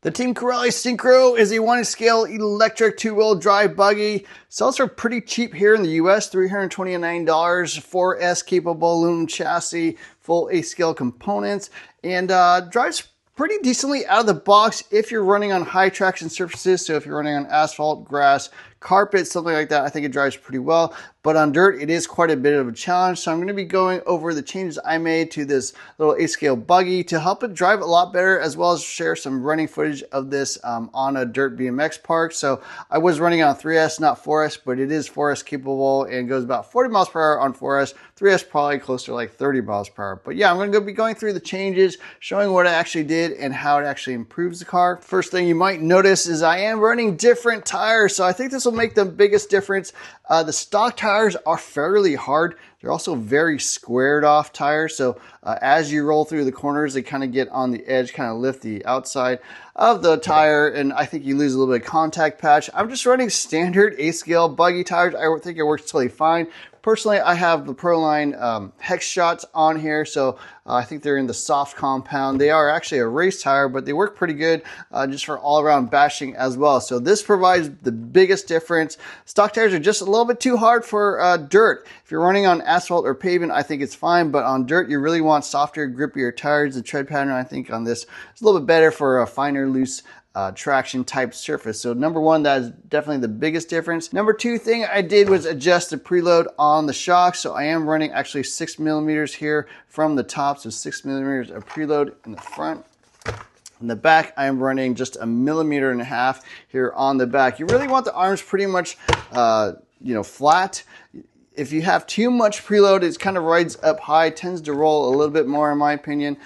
The Team Corally Syncro is a 1-scale electric 2-wheel drive buggy. Sells for pretty cheap here in the US, $329, 4S capable aluminum chassis, full 8-scale components, and drives pretty decently out of the box if you're running on high traction surfaces. So if you're running on asphalt, grass, carpet, something like that, I think it drives pretty well. But on dirt, it is quite a bit of a challenge. So I'm going to be going over the changes I made to this little 8-scale buggy to help it drive a lot better, as well as share some running footage of this on a dirt BMX park. So I was running on 3S, not 4S, but it is 4S capable and goes about 40 miles per hour on 4S. 3S probably closer to like 30 miles per hour. But yeah, I'm going to be going through the changes, showing what I actually did and how it actually improves the car. First thing you might notice is I am running different tires. So I think this will make the biggest difference. The stock tires are fairly hard. They're also very squared off tires. So as you roll through the corners, they kind of get on the edge, kind of lift the outside of the tire. And I think you lose a little bit of contact patch. I'm just running standard 8-scale buggy tires. I think it works totally fine. Personally, I have the Proline Hex Shots on here, so I think they're in the soft compound. They are actually a race tire, but they work pretty good just for all-around bashing as well. So this provides the biggest difference. Stock tires are just a little bit too hard for dirt. If you're running on asphalt or pavement, I think it's fine, but on dirt, you really want softer, grippier tires. The tread pattern, I think, on this is a little bit better for a finer, loose traction type surface. So number one, that is definitely the biggest difference. Number two thing I did was adjust the preload on the shock. So I am running actually 6 millimeters here from the top. So 6 millimeters of preload in the front. In the back, I am running just 1.5 millimeters here on the back. You really want the arms pretty much, flat. If you have too much preload, it kind of rides up high, tends to roll a little bit more in my opinion.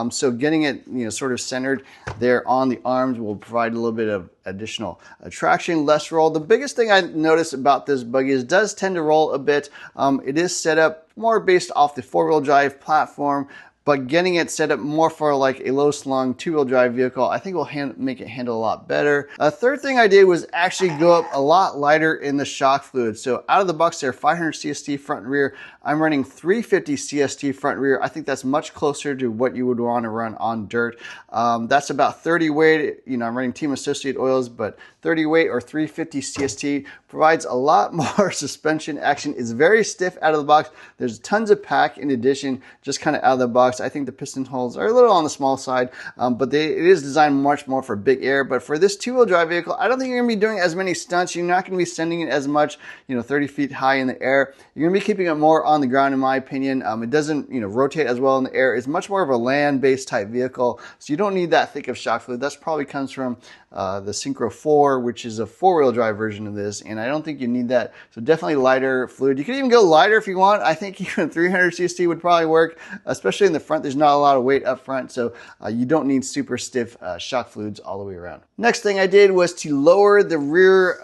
So getting it, sort of centered there on the arms will provide a little bit of additional traction, less roll. The biggest thing I notice about this buggy is it does tend to roll a bit. It is set up more based off the 4-wheel drive platform, but getting it set up more for like a low slung 2-wheel drive vehicle, I think will make it handle a lot better. A third thing I did was actually go up a lot lighter in the shock fluid. So out of the box there, 500 CST front and rear. I'm running 350 CST front and rear. I think that's much closer to what you would want to run on dirt. That's about 30 weight. I'm running Team Associate oils, but 30 weight or 350 CST provides a lot more suspension action. It's very stiff out of the box. There's tons of pack in addition, just kind of out of the box. I think the piston holes are a little on the small side, but it is designed much more for big air. But for this 2-wheel drive vehicle, I don't think you're going to be doing as many stunts. You're not going to be sending it as much, 30 feet high in the air. You're going to be keeping it more on the ground, in my opinion. It doesn't, rotate as well in the air. It's much more of a land-based type vehicle, so you don't need that thick of shock fluid. That probably comes from the Syncro 4, which is a 4-wheel drive version of this, and I don't think you need that. So definitely lighter fluid. You can even go lighter if you want. I think even 300 CST would probably work, especially in the front. There's not a lot of weight up front, so you don't need super stiff shock fluids all the way around. Next thing I did was to lower the rear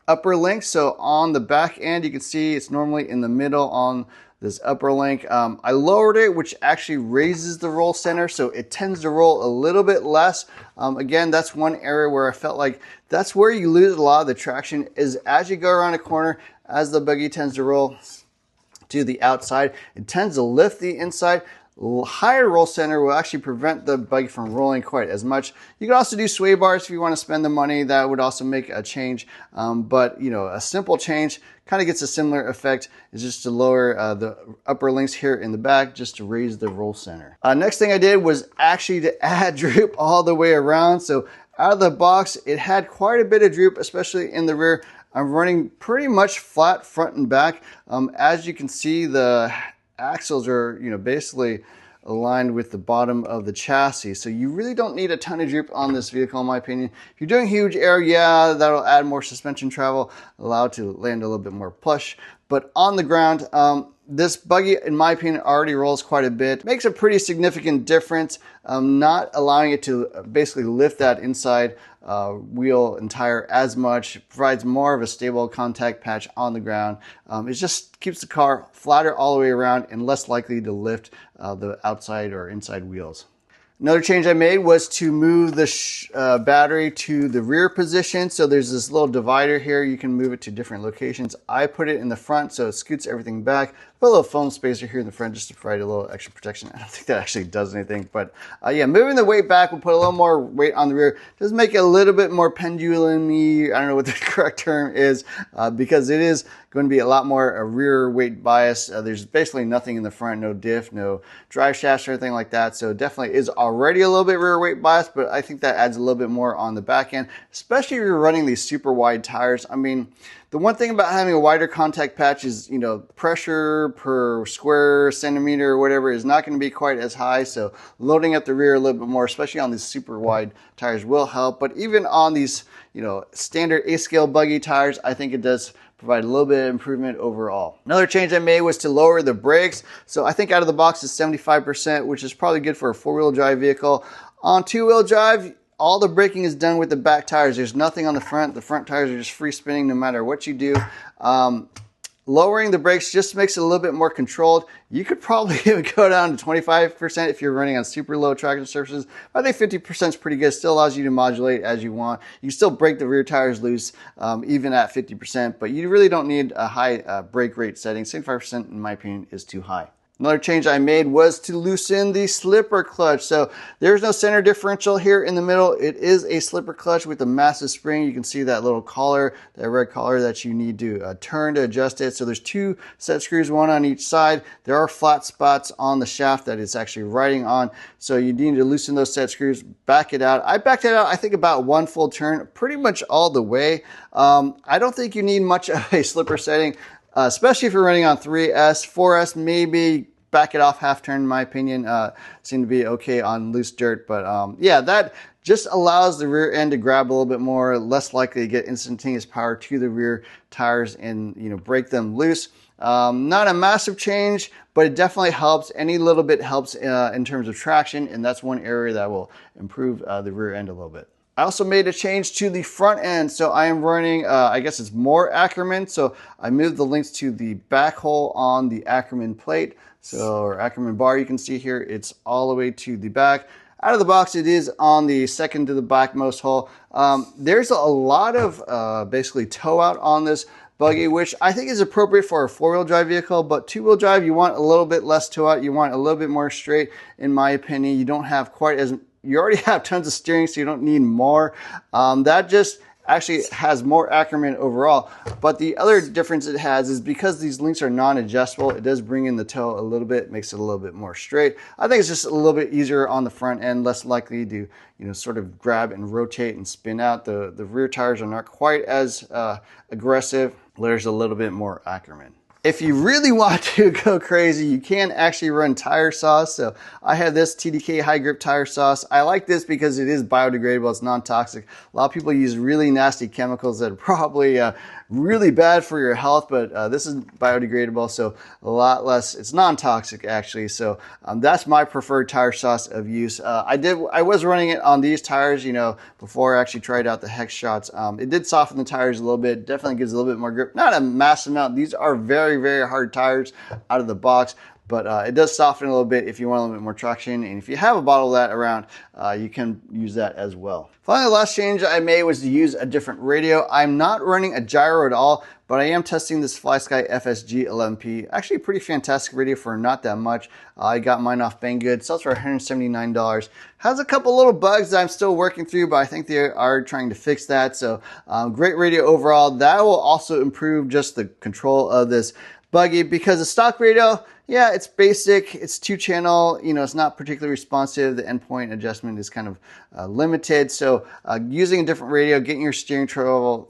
upper link. So on the back end, you can see it's normally in the middle on this upper link. I lowered it, which actually raises the roll center, so it tends to roll a little bit less. Again, that's one area where I felt like that's where you lose a lot of the traction, is as you go around a corner, as the buggy tends to roll to the outside, it tends to lift the inside. Higher roll center will actually prevent the buggy from rolling quite as much. You can also do sway bars if you want to spend the money. That would also make a change. But a simple change kind of gets a similar effect, is just to lower the upper links here in the back, just to raise the roll center. Next thing I did was actually to add droop all the way around. So out of the box, it had quite a bit of droop, especially in the rear. I'm running pretty much flat front and back. As you can see, the axles are, basically aligned with the bottom of the chassis. So you really don't need a ton of droop on this vehicle, in my opinion. If you're doing huge air, yeah, that'll add more suspension travel, allow it to land a little bit more plush. But on the ground, this buggy, in my opinion, already rolls quite a bit. Makes a pretty significant difference, not allowing it to basically lift that inside wheel and tire as much. Provides more of a stable contact patch on the ground. It just keeps the car flatter all the way around and less likely to lift the outside or inside wheels. Another change I made was to move the battery to the rear position. So there's this little divider here. You can move it to different locations. I put it in the front so it scoots everything back. Put a little foam spacer here in the front just to provide a little extra protection. I don't think that actually does anything, but yeah, moving the weight back will put a little more weight on the rear. Does make it a little bit more pendulum-y. I don't know what the correct term is, because it is going to be a lot more a rear weight bias. There's basically nothing in the front, no diff, no drive shafts or anything like that. So it definitely is already a little bit rear weight bias, but I think that adds a little bit more on the back end, especially if you're running these super wide tires. I mean, the one thing about having a wider contact patch is, you know, pressure per square centimeter or whatever is not going to be quite as high. So loading up the rear a little bit more, especially on these super wide tires, will help. But even on these, you know, standard A-scale buggy tires, I think it does provide a little bit of improvement overall. Another change I made was to lower the brakes. So I think out of the box is 75%, which is probably good for a four-wheel drive vehicle. On two-wheel drive, all the braking is done with the back tires. There's nothing on the front. The front tires are just free spinning no matter what you do. Lowering the brakes just makes it a little bit more controlled. You could probably even go down to 25% if you're running on super low traction surfaces. I think 50% is pretty good. Still allows you to modulate as you want. You can still break the rear tires loose even at 50%, but you really don't need a high brake rate setting. 75% in my opinion is too high. Another change I made was to loosen the slipper clutch. So there's no center differential here in the middle. It is a slipper clutch with a massive spring. You can see that little collar, that red collar that you need to turn to adjust it. So there's two set screws, one on each side. There are flat spots on the shaft that it's actually riding on. So you need to loosen those set screws, back it out. I backed it out, I think about one full turn, pretty much all the way. I don't think you need much of a slipper setting. Especially if you're running on 3S, 4S, maybe back it off half turn, in my opinion. Seem to be okay on loose dirt, but yeah, that just allows the rear end to grab a little bit more, less likely to get instantaneous power to the rear tires and, you know, break them loose. Not a massive change, but it definitely helps. Any little bit helps in terms of traction, and that's one area that will improve the rear end a little bit. I also made a change to the front end. So I am running, I guess it's more Ackermann. So I moved the links to the back hole on the Ackermann plate. So, or Ackermann bar, you can see here, it's all the way to the back. Out of the box, it is on the second to the backmost hole. There's a lot of basically toe out on this buggy, which I think is appropriate for a four-wheel drive vehicle, but two-wheel drive, you want a little bit less toe out. You want a little bit more straight, in my opinion. You don't have quite as, you already have tons of steering, so you don't need more. That just actually has more Ackermann overall. But the other difference it has is because these links are non-adjustable, it does bring in the toe a little bit, makes it a little bit more straight. I think it's just a little bit easier on the front end, less likely to, you know, sort of grab and rotate and spin out. The rear tires are not quite as aggressive. There's a little bit more Ackermann. If you really want to go crazy, you can actually run tire sauce. So I have this TDK high grip tire sauce. I like this because it is biodegradable. It's non-toxic. A lot of people use really nasty chemicals that are probably really bad for your health, but this is biodegradable, so a lot less. It's non-toxic actually. So that's my preferred tire sauce of use. I was running it on these tires, you know, before I actually tried out the Hex shots. It did soften the tires a little bit. Definitely gives a little bit more grip. Not a massive amount. These are very, very hard tires out of the box, but it does soften a little bit if you want a little bit more traction. And if you have a bottle of that around, you can use that as well. Finally, the last change I made was to use a different radio. I'm not running a gyro at all, but I am testing this FlySky FSG 11P. Actually, a pretty fantastic radio for not that much. I got mine off Banggood. Sells for $179. Has a couple little bugs that I'm still working through, but I think they are trying to fix that. So great radio overall. That will also improve just the control of this buggy, because the stock radio, yeah, it's basic, it's 2-channel, you know, it's not particularly responsive. The endpoint adjustment is kind of limited. So using a different radio, getting your steering throw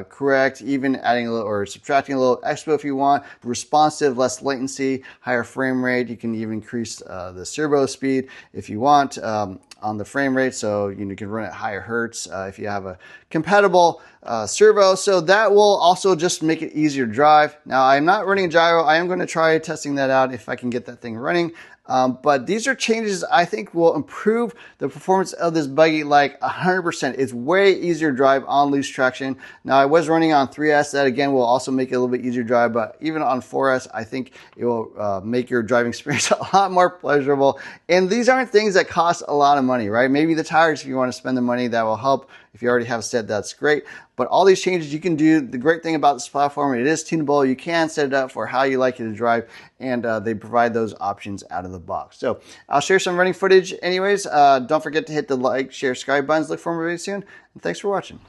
correct, even adding a little or subtracting a little expo if you want, responsive, less latency, higher frame rate. You can even increase the servo speed if you want on the frame rate. So you can run at higher hertz if you have a compatible servo. So that will also just make it easier to drive. Now, I'm not running a gyro. I am going to try testing that out if I can get that thing running. But these are changes I think will improve the performance of this buggy like 100%. It's way easier to drive on loose traction. Now I was running on 3S, that again will also make it a little bit easier to drive, but even on 4S, I think it will make your driving experience a lot more pleasurable. And these aren't things that cost a lot of money, right? Maybe the tires, if you want to spend the money, that will help. If you already have a set, that's great. But all these changes you can do. The great thing about this platform, it is tunable. You can set it up for how you like it to drive, and they provide those options out of the box. So I'll share some running footage anyways. Don't forget to hit the like, share, subscribe buttons. Look for more videos soon. And thanks for watching.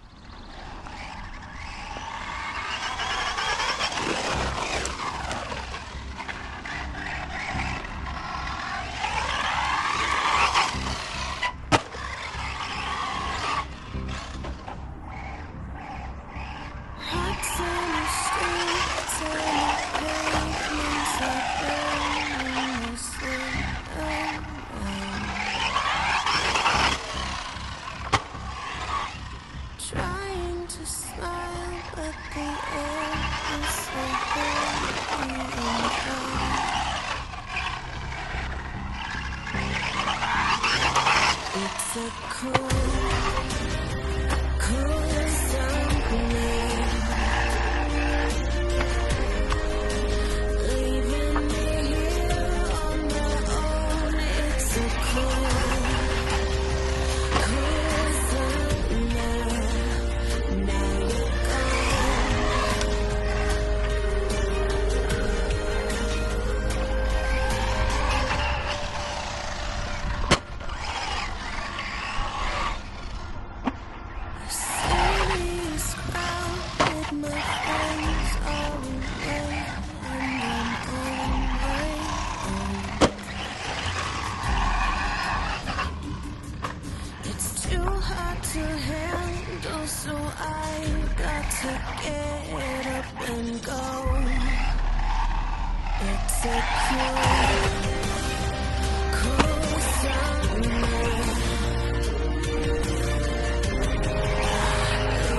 Trying to smile, but the air is so heavy and cold. It's a cold, cold summer, leaving me here on my own. It's a cold, cold summer. Now you're a serious crowd with my friends all away, and I'm on my own. It's too hard to handle, so I got to get up and go. It's a cold, cold summer.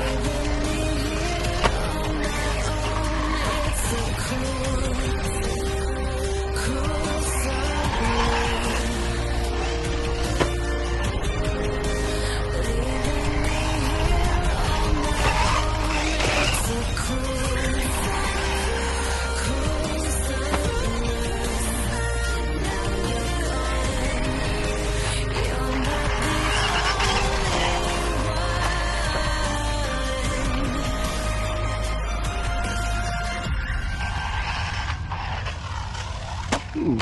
Leaving me here on my own. It's a cold, cold summer. Leaving me here on my own. It's a cold, cold summer. Now you're gone. You're not the only one. Ooh.